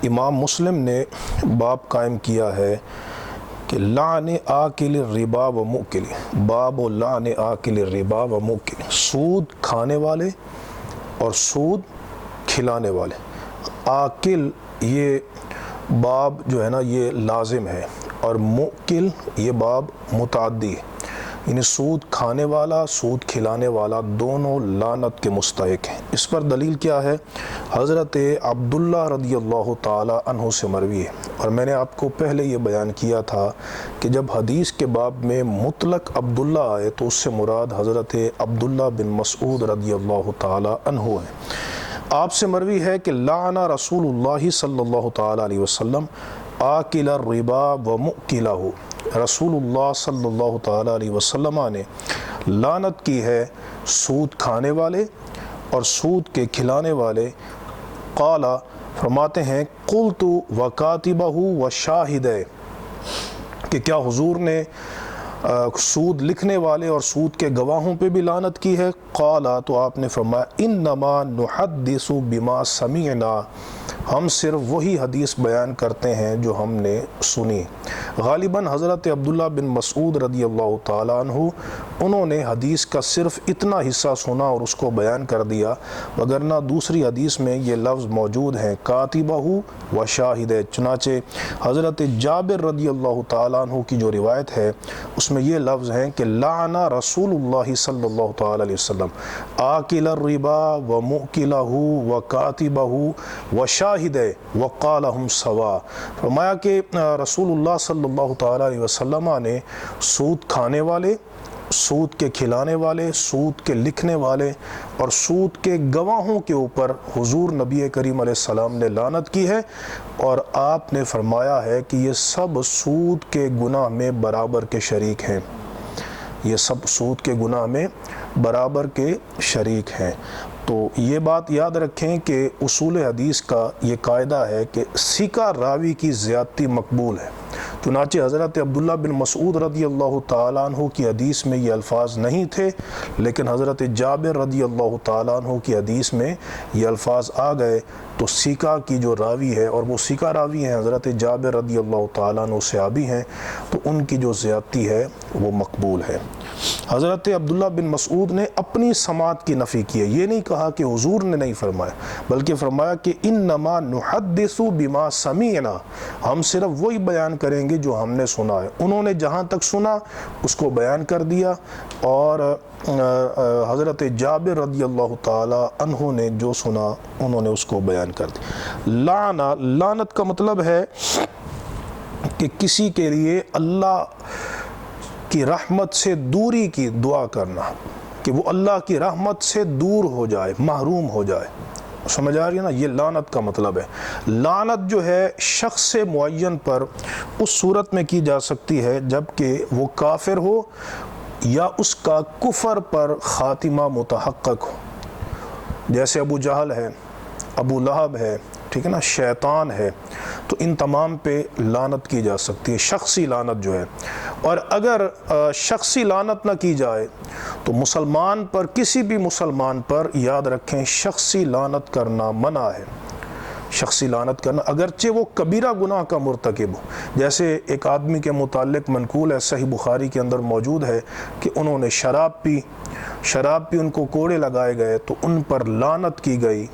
امام مسلم نے باب قائم کیا ہے کہ لعن آکل الربا و مؤکل، باب و لعن آکل الربا و مؤکل، سود کھانے والے اور سود کھلانے والے۔ آکل یہ باب جو ہے نا یہ لازم ہے، اور مؤکل یہ باب متعدی ہے، یعنی سود کھانے والا سود کھلانے والا دونوں لعنت کے مستحق ہیں۔ اس پر دلیل کیا ہے؟ حضرت عبداللہ رضی اللہ تعالی عنہ سے مروی ہے، اور میں نے آپ کو پہلے یہ بیان کیا تھا کہ جب حدیث کے باب میں مطلق عبداللہ آئے تو اس سے مراد حضرت عبداللہ بن مسعود رضی اللہ تعالی عنہ ہے۔ آپ سے مروی ہے کہ لعن رسول اللہ صلی اللہ تعالی علیہ وسلم آکل الربا و مؤکلہ، رسول اللہ صلی اللہ تعالی علیہ وسلم نے لعنت کی ہے سود کھانے والے اور سود کے کھلانے والے۔ قال فرماتے ہیں قلت وکاتبہ وشاہدہ، کہ کیا حضور نے سود لکھنے والے اور سود کے گواہوں پہ بھی لعنت کی ہے؟ قال، تو آپ نے فرمایا انما نحدث بما سمعنا، ہم صرف وہی حدیث بیان کرتے ہیں جو ہم نے سنی۔ غالباً حضرت عبداللہ بن مسعود رضی اللہ تعالیٰ عنہ انہوں نے حدیث کا صرف اتنا حصہ سنا اور اس کو بیان کر دیا، وگرنہ دوسری حدیث میں یہ لفظ موجود ہیں کاتبہ و شاہد۔ چنانچہ حضرت جابر رضی اللہ تعالیٰ عنہ کی جو روایت ہے اس میں یہ لفظ ہیں کہ لعن رسول اللہ صلی اللہ تعالیٰ علیہ وسلم آکل الربا و مؤکلہ و کاتبہ و شاہد وقال ہم سوا، فرمایا کہ رسول اللہ صلی اللہ تعالیٰ علیہ وسلم نے سود کھانے والے، سود کے کھلانے والے، سود کے لکھنے والے اور سود کے گواہوں کے اوپر حضور نبی کریم علیہ السلام نے لعنت کی ہے، اور آپ نے فرمایا ہے کہ یہ سب سود کے گناہ میں برابر کے شریک ہیں، یہ سب سود کے گناہ میں برابر کے شریک ہیں۔ تو یہ بات یاد رکھیں کہ اصول حدیث کا یہ قاعدہ ہے کہ ثقہ راوی کی زیادتی مقبول ہے۔ چنانچہ حضرت عبداللہ بن مسعود رضی اللہ تعالیٰ عنہ کی حدیث میں یہ الفاظ نہیں تھے، لیکن حضرت جابر رضی اللہ تعالیٰ عنہ کی حدیث میں یہ الفاظ آ گئے، تو ثقہ کی جو راوی ہے، اور وہ ثقہ راوی ہیں حضرت جابر رضی اللہ تعالیٰ عنہ صحابی ہیں، تو ان کی جو زیادتی ہے وہ مقبول ہے۔ حضرت عبداللہ بن مسعود نے اپنی سماعت کی نفی کی ہے، یہ نہیں کہا کہ حضور نے نہیں فرمایا، بلکہ فرمایا کہ انما نحدث بما سمعنا، ہم صرف وہی بیان کریں گے جو ہم نے سنا ہے۔ انہوں نے جہاں تک سنا اس کو بیان کر دیا، اور حضرت جابر رضی اللہ تعالی عنہ نے جو سنا انہوں نے اس کو بیان کر دیا۔ لعنت کا مطلب ہے کہ کسی کے لیے اللہ کی رحمت سے دوری کی دعا کرنا، کہ وہ اللہ کی رحمت سے دور ہو جائے، محروم ہو جائے۔ سمجھ آ رہی ہے نا؟ یہ لعنت کا مطلب ہے۔ لعنت جو ہے شخص معین پر اس صورت میں کی جا سکتی ہے جب کہ وہ کافر ہو یا اس کا کفر پر خاتمہ متحقق ہو، جیسے ابو جہل ہے، ابو لہب ہے، ٹھیک ہے نا، شیطان ہے، تو ان تمام پہ لعنت کی جا سکتی ہے، شخصی لعنت جو ہے۔ اور اگر شخصی لعنت نہ کی جائے تو مسلمان پر، کسی بھی مسلمان پر یاد رکھیں شخصی لعنت کرنا منع ہے۔ شخصی لعنت کرنا اگرچہ وہ کبیرہ گناہ کا مرتکب ہو، جیسے ایک آدمی کے متعلق منقول ہے، صحیح بخاری کے اندر موجود ہے کہ انہوں نے شراب پی، ان کو کوڑے لگائے گئے تو ان پر لعنت کی گئی،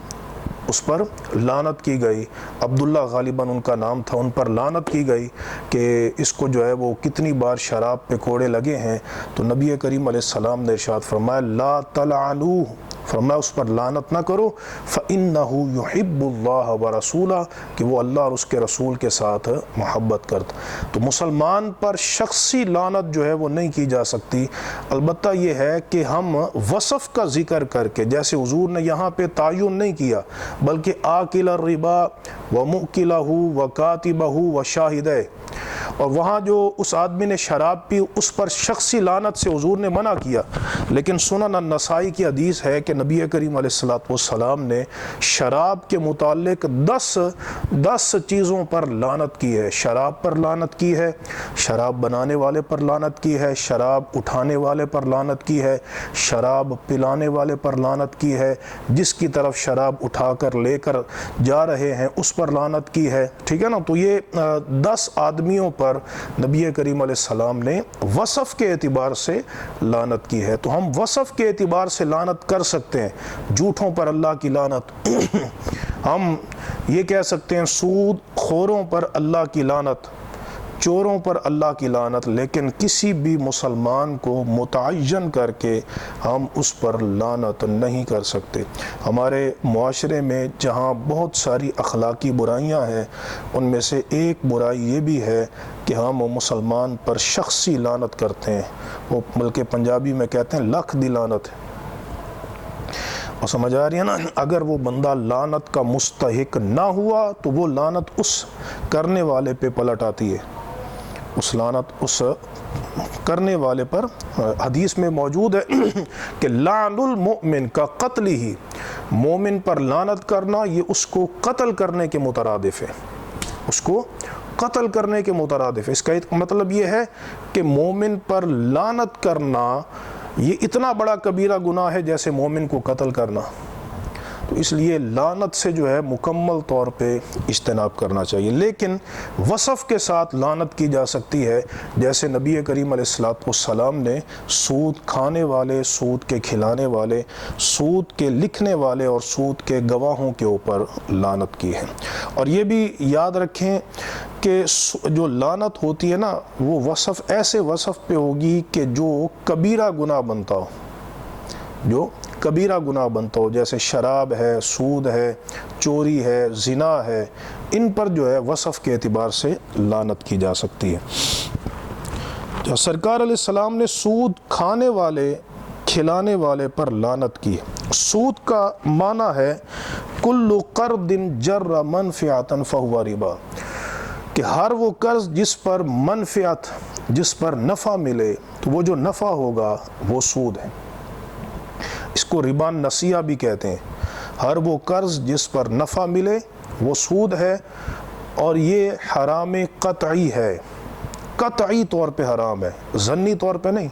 اس پر لعنت کی گئی، عبداللہ غالباً ان کا نام تھا، ان پر لعنت کی گئی کہ اس کو جو ہے وہ کتنی بار شراب پہ کوڑے لگے ہیں، تو نبی کریم علیہ السلام نے ارشاد فرمایا لا تلعنوہ، فرمایا اس پر لعنت نہ کرو، فَإِنَّهُ يُحِبُّ اللَّهَ وَرَسُولَهُ، کہ وہ اللہ اور اس کے رسول کے ساتھ محبت کرتا۔ تو مسلمان پر شخصی لعنت جو ہے وہ نہیں کی جا سکتی، البتہ یہ ہے کہ ہم وصف کا ذکر کر کے، جیسے حضور نے یہاں پہ تعین نہیں کیا بلکہ آکل الربا ومؤکلہ وکاتبہ وشاہدہ، اور وہاں جو اس آدمی نے شراب پی اس پر شخصی لعنت سے حضور نے منع کیا، لیکن سنن النسائی کی حدیث ہے کہ نبی کریم علیہ السلام نے شراب کے متعلق 10 چیزوں پر لعنت کی ہے۔ شراب پر لعنت کی ہے، شراب بنانے والے پر لعنت کی ہے، شراب اٹھانے والے پر لعنت کی ہے، شراب پلانے والے پر لعنت کی ہے، جس کی طرف شراب اٹھا کر لے کر جا رہے ہیں اس پر لعنت کی ہے، ٹھیک ہے نا۔ تو یہ 10 آدمیوں پر نبی کریم علیہ السلام نے وصف کے اعتبار سے لعنت کی ہے۔ تو ہم وصف کے اعتبار سے لعنت کر سکتے ہیں، جھوٹوں پر اللہ کی لعنت ہم یہ کہہ سکتے ہیں سود خوروں پر اللہ کی لعنت، چوروں پر اللہ کی لعنت، لیکن کسی بھی مسلمان کو متعین کر کے ہم اس پر لعنت نہیں کر سکتے۔ ہمارے معاشرے میں جہاں بہت ساری اخلاقی برائیاں ہیں، ان میں سے ایک برائی یہ بھی ہے کہ ہم مسلمان پر شخصی لعنت کرتے ہیں۔ وہ بلکہ پنجابی میں کہتے ہیں لکھ دی لعنت، اور سمجھ آ رہی ہے نا۔ اگر وہ بندہ لعنت کا مستحق نہ ہوا تو وہ لعنت اس کرنے والے پہ پلٹ آتی ہے، اس لعنت اس کرنے والے پر۔ حدیث میں موجود ہے کہ لعن المؤمن کا قتل ہی، مومن پر لعنت کرنا یہ اس کو قتل کرنے کے مترادف ہے، اس کو قتل کرنے کے مترادف ہے۔ اس کا مطلب یہ ہے کہ مومن پر لعنت کرنا یہ اتنا بڑا کبیرہ گناہ ہے جیسے مومن کو قتل کرنا۔ تو اس لیے لعنت سے جو ہے مکمل طور پہ اجتناب کرنا چاہیے، لیکن وصف کے ساتھ لعنت کی جا سکتی ہے، جیسے نبی کریم علیہ السلام نے سود کھانے والے، سود کے کھلانے والے، سود کے لکھنے والے اور سود کے گواہوں کے اوپر لعنت کی ہے۔ اور یہ بھی یاد رکھیں کہ جو لعنت ہوتی ہے نا وہ وصف ایسے وصف پہ ہوگی کہ جو کبیرہ گناہ بنتا ہو، جو کبیرہ گناہ بنتا ہو، جیسے شراب ہے، سود ہے، چوری ہے، زنا ہے، ان پر جو ہے وصف کے اعتبار سے لعنت کی جا سکتی ہے۔ جو سرکار علیہ السلام نے سود کھانے والے، کھلانے والے پر لعنت کی۔ سود کا معنی ہے کل قرض جر منفعۃ فہو ربا، کہ ہر وہ قرض جس پر منفعت، جس پر نفع ملے تو وہ جو نفع ہوگا وہ سود ہے۔ اس کو ربا نسیہ بھی کہتے ہیں۔ ہر وہ قرض جس پر نفع ملے وہ سود ہے، اور یہ حرام قطعی ہے، قطعی طور پہ حرام ہے، ظنی طور پہ نہیں۔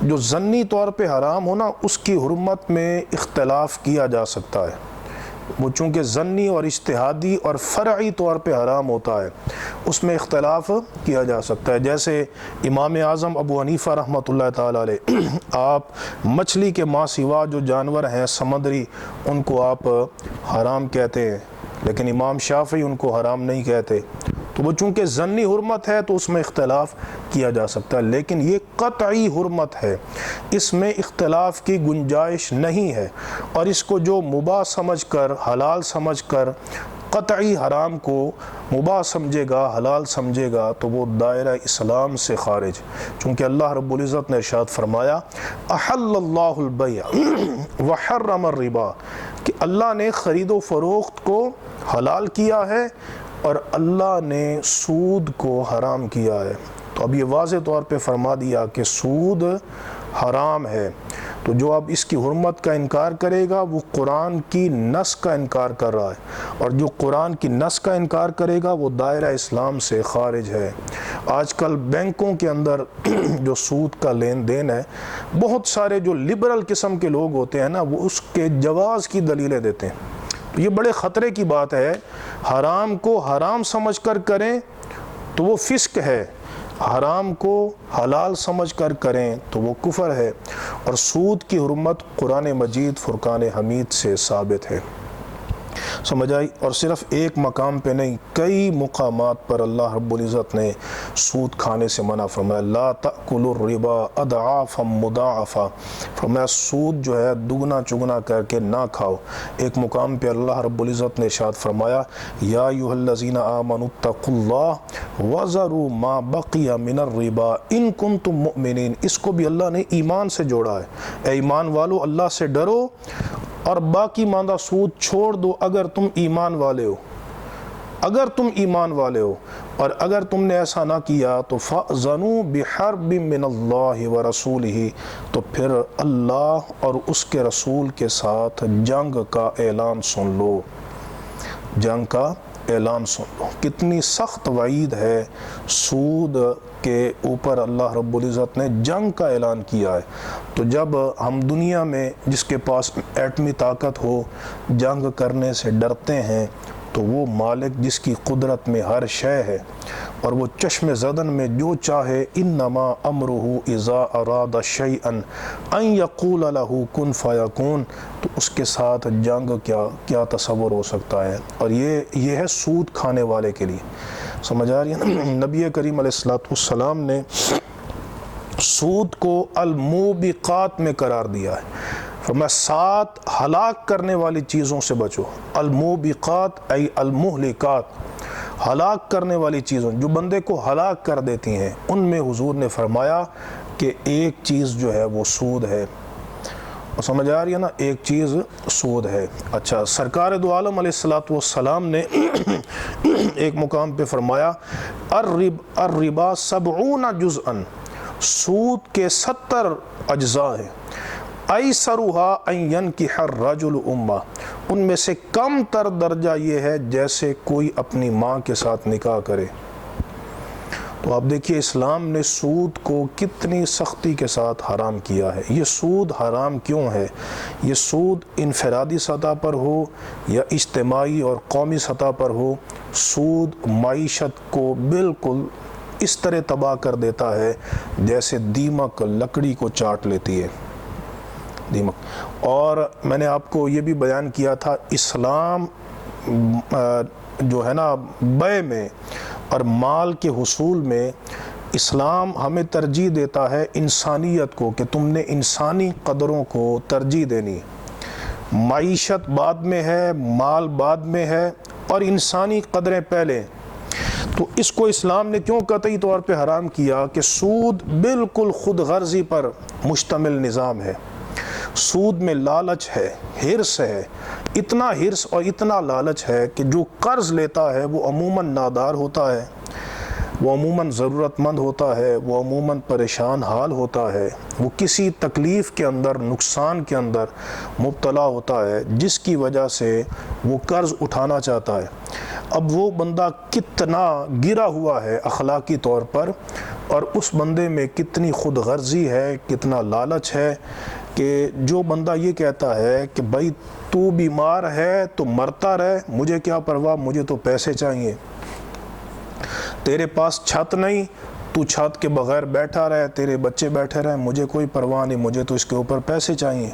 جو ظنی طور پہ حرام ہونا اس کی حرمت میں اختلاف کیا جا سکتا ہے، وہ چونکہ ظنی اور اجتہادی اور فرعی طور پہ حرام ہوتا ہے، اس میں اختلاف کیا جا سکتا ہے۔ جیسے امام اعظم ابو حنیفہ رحمۃ اللہ تعالیٰ علیہ، آپ مچھلی کے ماں سوا جو جانور ہیں سمندری ان کو آپ حرام کہتے ہیں، لیکن امام شافعی ان کو حرام نہیں کہتے۔ تو وہ چونکہ ظنی حرمت ہے تو اس میں اختلاف کیا جا سکتا ہے، لیکن یہ قطعی حرمت ہے، اس میں اختلاف کی گنجائش نہیں ہے۔ اور اس کو جو مباح سمجھ کر، حلال سمجھ کر قطعی حرام کو مباح سمجھے گا، حلال سمجھے گا، تو وہ دائرہ اسلام سے خارج، چونکہ اللہ رب العزت نے ارشاد فرمایا احل اللہ البیع وحرم الربا، کہ اللہ نے خرید و فروخت کو حلال کیا ہے اور اللہ نے سود کو حرام کیا ہے۔ تو اب یہ واضح طور پہ فرما دیا کہ سود حرام ہے، تو جو اب اس کی حرمت کا انکار کرے گا وہ قرآن کی نص کا انکار کر رہا ہے، اور جو قرآن کی نص کا انکار کرے گا وہ دائرہ اسلام سے خارج ہے۔ آج کل بینکوں کے اندر جو سود کا لین دین ہے، بہت سارے جو لبرل قسم کے لوگ ہوتے ہیں نا وہ اس کے جواز کی دلیلیں دیتے ہیں۔ تو یہ بڑے خطرے کی بات ہے، حرام کو حرام سمجھ کر کریں تو وہ فسق ہے، حرام کو حلال سمجھ کر کریں تو وہ کفر ہے، اور سود کی حرمت قرآن مجید فرقان حمید سے ثابت ہے۔ سمجھ آئی؟ اور صرف ایک مقام پہ نہیں، کئی مقامات پر اللہ رب العزت نے سود کھانے سے منع فرمایا، لا تأکلوا الربا اضعافا مضاعفا، فرمایا سود جو ہے دگنا چگنا کر کے نہ کھاؤ۔ ایک مقام پہ اللہ رب العزت نے ارشاد فرمایا یا ایھا الذین آمنوا اتقوا اللہ وذروا ما بقی من الربا ان کنتم مؤمنین، اس کو بھی اللہ نے ایمان سے جوڑا ہے۔ اے ایمان والو اللہ سے ڈرو اور باقی ماندہ سود چھوڑ دو اگر تم ایمان والے ہو۔ اگر تم ایمان والے ہو اور اگر تم نے ایسا نہ کیا تو فَأْذَنُوا بِحَرْبٍ مِّنَ اللَّهِ وَرَسُولِهِ، تو پھر اللہ اور اس کے رسول کے ساتھ جنگ کا اعلان سن لو، جنگ کا اعلان سن لو۔ کتنی سخت وعید ہے سود کے اوپر اللہ رب العزت نے جنگ کا اعلان کیا ہے۔ تو جب ہم دنیا میں جس کے پاس ایٹمی طاقت ہو جنگ کرنے سے ڈرتے ہیں، تو وہ مالک جس کی قدرت میں ہر شے ہے اور وہ چشم زدن میں جو چاہے، انما امرہ اذا اراد شیئا ان یقول لہ کن فیکون، تو اس کے ساتھ جنگ کیا تصور ہو سکتا ہے۔ اور یہ ہے سود کھانے والے کے لیے، سمجھ آ رہی ہے نا۔ نبی کریم علیہ السلام نے سود کو الموبقات میں قرار دیا ہے، فرمایا 7 ہلاک کرنے والی چیزوں سے بچو۔ الموبقات ای المہلکات، ہلاک کرنے والی چیزوں جو بندے کو ہلاک کر دیتی ہیں، ان میں حضور نے فرمایا کہ ایک چیز جو ہے وہ سود ہے۔ اور سمجھ آ رہی ہے نا، ایک چیز سود ہے۔ اچھا، سرکار دو عالم علیہ السلام نے ایک مقام پہ فرمایا الربا 70 جزءا، سود کے 70 اجزاء ہیں۔ ایسرها ان ينکح الرجل امہ، ان میں سے کم تر درجہ یہ ہے جیسے کوئی اپنی ماں کے ساتھ نکاح کرے۔ تو آپ دیکھیے اسلام نے سود کو کتنی سختی کے ساتھ حرام کیا ہے۔ یہ سود حرام کیوں ہے؟ یہ سود انفرادی سطح پر ہو یا اجتماعی اور قومی سطح پر ہو، سود معیشت کو بالکل اس طرح تباہ کر دیتا ہے جیسے دیمک لکڑی کو چاٹ لیتی ہے، دیمک۔ اور میں نے آپ کو یہ بھی بیان کیا تھا، اسلام جو ہے نا بیع میں اور مال کے حصول میں اسلام ہمیں ترجیح دیتا ہے انسانیت کو، کہ تم نے انسانی قدروں کو ترجیح دینی۔ معیشت بعد میں ہے، مال بعد میں ہے، اور انسانی قدریں پہلے۔ تو اس کو اسلام نے کیوں قطعی طور پہ حرام کیا کہ سود بالکل خود غرضی پر مشتمل نظام ہے۔ سود میں لالچ ہے، ہرس ہے، اتنا ہرس اور اتنا لالچ ہے کہ جو قرض لیتا ہے وہ عموماً نادار ہوتا ہے، وہ عموماً ضرورت مند ہوتا ہے، وہ عموماً پریشان حال ہوتا ہے، وہ کسی تکلیف کے اندر، نقصان کے اندر مبتلا ہوتا ہے، جس کی وجہ سے وہ قرض اٹھانا چاہتا ہے۔ اب وہ بندہ کتنا گرا ہوا ہے اخلاقی طور پر، اور اس بندے میں کتنی خود غرضی ہے، کتنا لالچ ہے، کہ جو بندہ یہ کہتا ہے کہ بھائی تو بیمار ہے تو مرتا رہے، مجھے کیا پرواہ، مجھے تو پیسے چاہیے۔ تیرے پاس چھت نہیں، تو چھت کے بغیر بیٹھا رہے، تیرے بچے بیٹھے رہے، مجھے کوئی پرواہ نہیں، مجھے تو اس کے اوپر پیسے چاہیے۔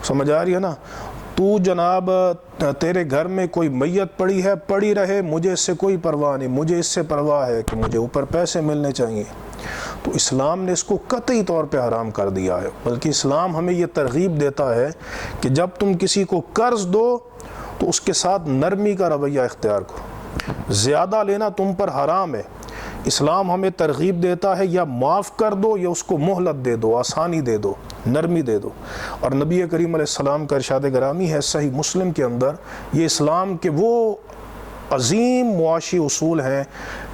سمجھ آ رہی ہے نا۔ تو جناب تیرے گھر میں کوئی میت پڑی ہے، پڑی رہے، مجھے اس سے کوئی پرواہ نہیں، مجھے اس سے پرواہ ہے کہ مجھے اوپر پیسے ملنے چاہیے۔ تو اسلام نے اس کو قطعی طور پہ حرام کر دیا ہے، بلکہ اسلام ہمیں یہ ترغیب دیتا ہے کہ جب تم کسی کو قرض دو تو اس کے ساتھ نرمی کا رویہ اختیار کرو۔ زیادہ لینا تم پر حرام ہے۔ اسلام ہمیں ترغیب دیتا ہے یا معاف کر دو یا اس کو مہلت دے دو، آسانی دے دو، نرمی دے دو۔ اور نبی کریم علیہ السلام کا ارشاد گرامی ہے صحیح مسلم کے اندر، یہ اسلام کے وہ عظیم معاشی اصول ہیں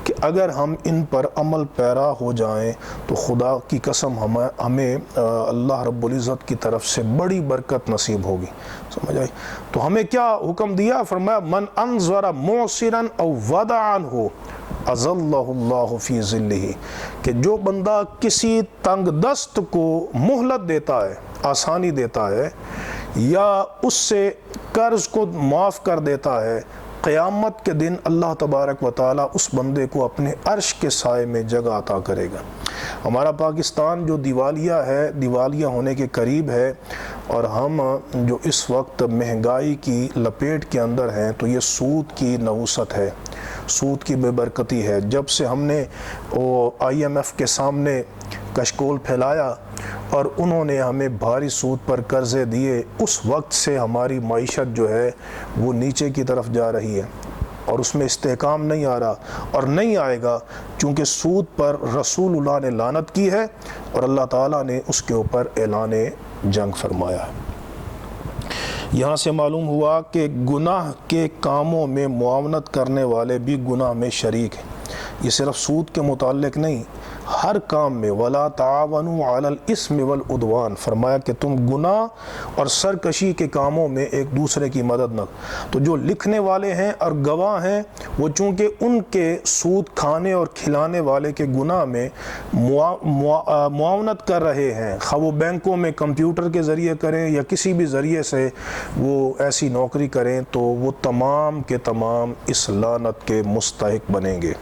کہ اگر ہم ان پر عمل پیرا ہو جائیں تو خدا کی قسم ہمیں اللہ رب العزت کی طرف سے بڑی برکت نصیب ہوگی۔ سمجھ آئی؟ تو ہمیں کیا حکم دیا؟ فرمایا من انظر معسرا او ودع عنہ اظلہ اللہ فی ظلہ، کہ جو بندہ کسی تنگ دست کو مہلت دیتا ہے، آسانی دیتا ہے، یا اس سے قرض کو معاف کر دیتا ہے، قیامت کے دن اللہ تبارک و تعالیٰ اس بندے کو اپنے عرش کے سائے میں جگہ عطا کرے گا۔ ہمارا پاکستان جو دیوالیہ ہے، دیوالیہ ہونے کے قریب ہے، اور ہم جو اس وقت مہنگائی کی لپیٹ کے اندر ہیں، تو یہ سود کی نحوست ہے، سود کی بے برکتی ہے۔ جب سے ہم نے IMF کے سامنے کشکول پھیلایا اور انہوں نے ہمیں بھاری سود پر قرضے دیے، اس وقت سے ہماری معیشت جو ہے وہ نیچے کی طرف جا رہی ہے، اور اس میں استحکام نہیں آ رہا اور نہیں آئے گا، چونکہ سود پر رسول اللہ نے لعنت کی ہے اور اللہ تعالیٰ نے اس کے اوپر اعلان جنگ فرمایا ہے۔ یہاں سے معلوم ہوا کہ گناہ کے کاموں میں معاونت کرنے والے بھی گناہ میں شریک ہیں. یہ صرف سود کے متعلق نہیں، ہر کام میں وَلَا تَعَاوَنُوا عَلَى الْإِثْمِ وَالْعُدْوَانِ، فرمایا کہ تم گناہ اور سرکشی کے کاموں میں ایک دوسرے کی مدد نہ. تو جو لکھنے والے ہیں اور گواہ ہیں وہ چونکہ ان کے سود کھانے اور کھلانے والے کے گناہ میں معاونت کر رہے ہیں، خواہ وہ بینکوں میں کمپیوٹر کے ذریعے کریں یا کسی بھی ذریعے سے وہ ایسی نوکری کریں، تو وہ تمام کے تمام اس لعنت کے مستحق بنیں گے.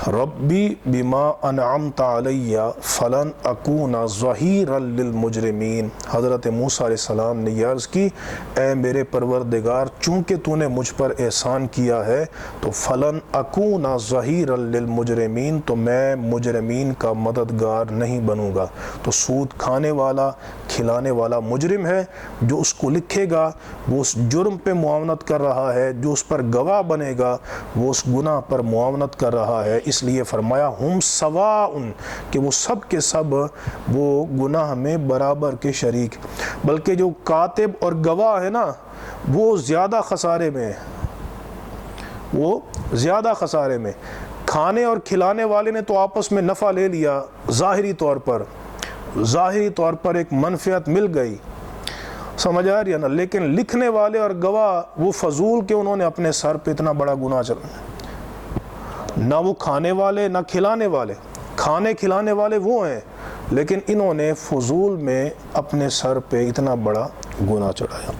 ربی بما انعمت علی فلن اکون ظہیرا للمجرمین. حضرت موسیٰ علیہ السلام نے یہ عرض کی، اے میرے پروردگار چونکہ تو نے مجھ پر احسان کیا ہے تو فلن اکون ظہیرا للمجرمین، تو میں مجرمین کا مددگار نہیں بنوں گا. تو سود کھانے والا کھلانے والا مجرم ہے، جو اس کو لکھے گا وہ اس جرم پہ معاونت کر رہا ہے، جو اس پر گواہ بنے گا وہ اس گناہ پر معاونت کر رہا ہے. اس لیے فرمایا ہم سواء، کہ وہ سب کے سب وہ گناہ میں برابر کے شریک. بلکہ جو کاتب اور گواہ ہے نا وہ زیادہ خسارے میں ہے، وہ زیادہ خسارے میں. کھانے اور کھلانے والے نے تو آپس میں نفع لے لیا، ظاہری طور پر ایک منفعت مل گئی، سمجھ آ رہی ہے نا. لیکن لکھنے والے اور گواہ وہ فضول کہ انہوں نے اپنے سر پہ اتنا بڑا گناہ چلا. نہ وہ کھانے والے نہ کھلانے والے، کھانے کھلانے والے وہ ہیں لیکن انہوں نے فضول میں اپنے سر پہ اتنا بڑا گناہ چڑھایا.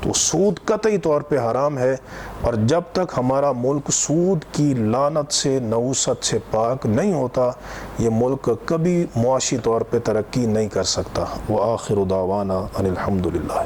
تو سود قطعی طور پہ حرام ہے، اور جب تک ہمارا ملک سود کی لعنت سے نحوست سے پاک نہیں ہوتا یہ ملک کبھی معاشی طور پہ ترقی نہیں کر سکتا. وآخر دعوانا ان الحمدللہ.